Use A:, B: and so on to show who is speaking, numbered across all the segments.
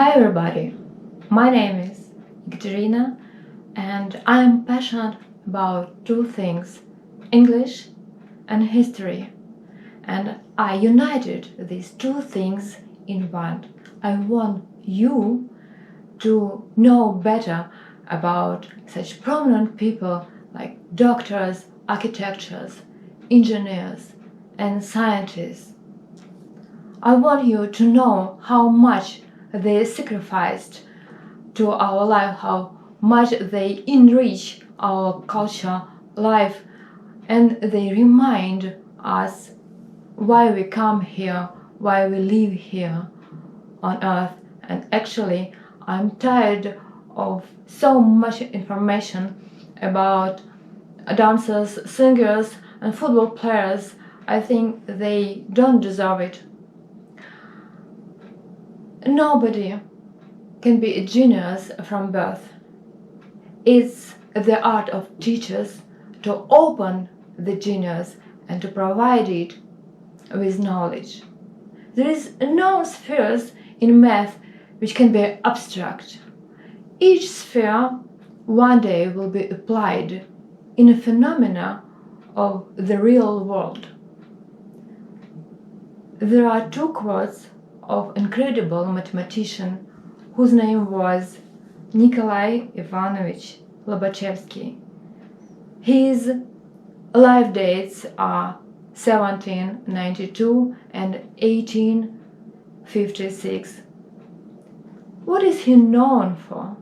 A: Hi everybody, my name is Ekaterina and I am passionate about two things, English and history. And I united these two things in one. I want you to know better about such prominent people like doctors, architects, engineers and scientists. I want you to know how much they sacrificed to our life, how much they enrich our culture, life, and they remind us why we come here, why we live here on earth. And actually, I'm tired of so much information about dancers, singers, and football players. I think they don't deserve it. Nobody can be a genius from birth. It's the art of teachers to open the genius and to provide it with knowledge. There is no spheres in math which can be abstract. Each sphere one day will be applied in a phenomena of the real world. There are two quotes of incredible mathematician whose name was Nickolai Ivanovich Lobachevski. His life dates are 1792 and 1856. What is he known for?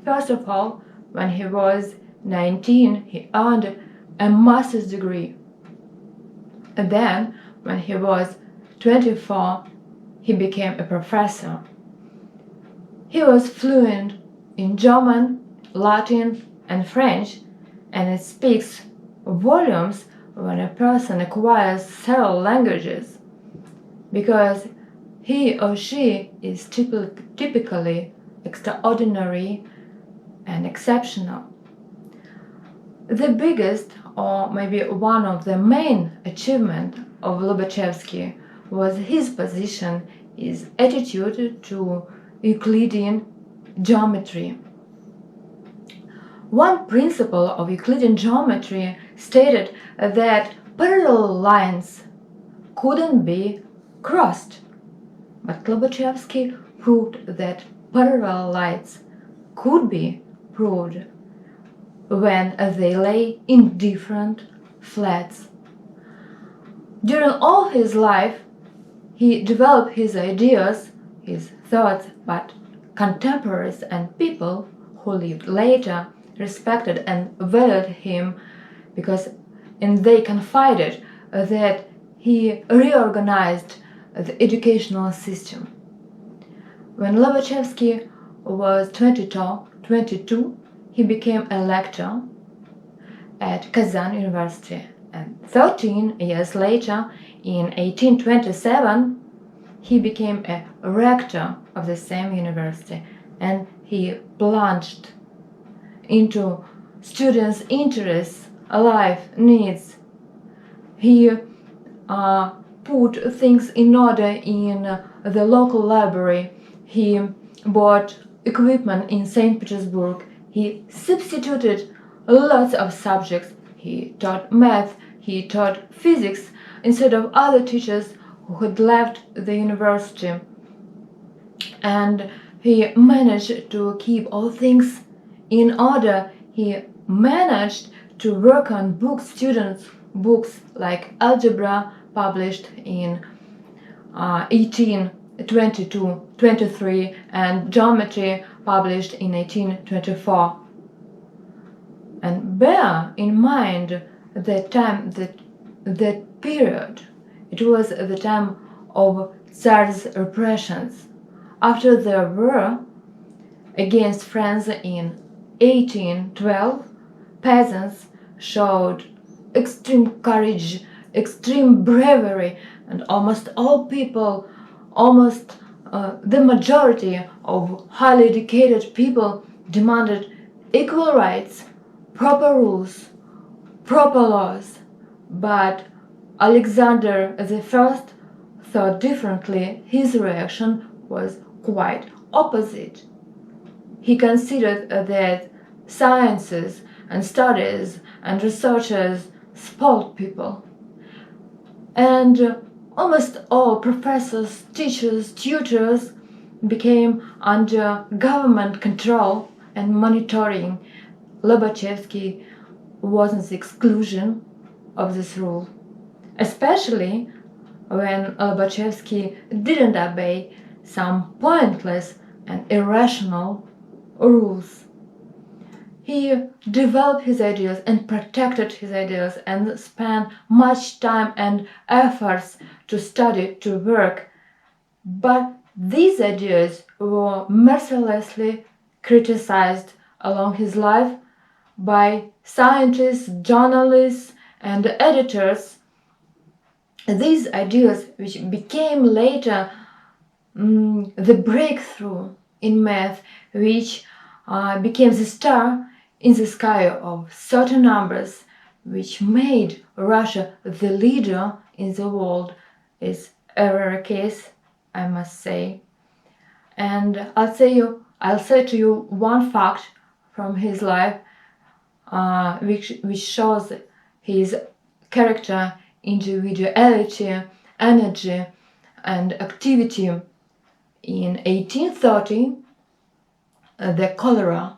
A: First of all, when he was 19, he earned a master's degree. And then, when he was 24, he became a professor. He was fluent in German, Latin, and French, and it speaks volumes when a person acquires several languages, because he or she is typically extraordinary and exceptional. The biggest, or maybe one of the main achievements of Lobachevski was his position, his attitude to Euclidean geometry. One principle of Euclidean geometry stated that parallel lines couldn't be crossed, but Lobachevski proved that parallel lines could be proved when they lay in different flats. During all his life, he developed his ideas, his thoughts, but contemporaries and people who lived later respected and valued him because they confided that he reorganized the educational system. When Lobachevski was 22, he became a lecturer at Kazan University, and 13 years later, in 1827, he became a rector of the same university, and he plunged into students' interests, life needs. He put things in order in the local library. He bought equipment in St. Petersburg. He substituted lots of subjects. He taught math, he taught physics instead of other teachers who had left the university. And he managed to keep all things in order. He managed to work on books, students' books like algebra, published in 1823, and geometry, published in 1824. And bear in mind that period. It was the time of Tsar's repressions. After the war against France in 1812, peasants showed extreme courage, extreme bravery, and almost all people, the majority of highly educated people demanded equal rights, proper rules, proper laws. But Alexander I thought differently. His reaction was quite opposite. He considered that sciences and studies and researchers spoiled people. And almost all professors, teachers, tutors became under government control and monitoring. Lobachevsky wasn't the exclusion of this rule, especially when Lobachevsky didn't obey some pointless and irrational rules. He developed his ideas and protected his ideas and spent much time and efforts to study, to work. But these ideas were mercilessly criticized along his life by scientists, journalists, and editors. These ideas, which became later the breakthrough in math, which became the star in the sky of certain numbers, which made Russia the leader in the world, is a rare case, I must say. And I'll say to you one fact from his life, which shows his character, individuality, energy, and activity. In 1830, the cholera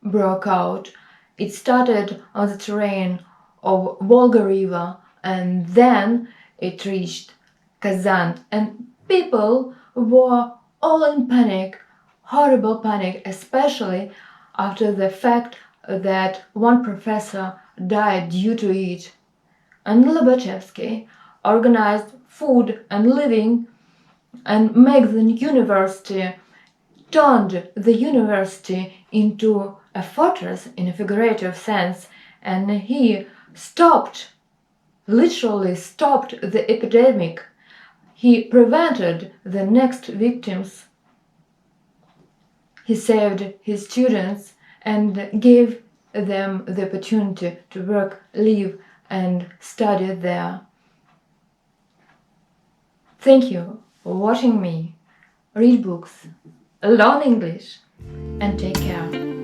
A: broke out. It started on the terrain of Volga River, and then it reached Kazan, and people were all in panic, horrible panic, especially after the fact that one professor died due to it. And Lobachevsky organized food and living and made the university, turned the university into a fortress in a figurative sense, and he literally stopped the epidemic. He prevented the next victims. He saved his students and gave them the opportunity to work, live, and study there. Thank you for watching me. Read books, learn English, and take care.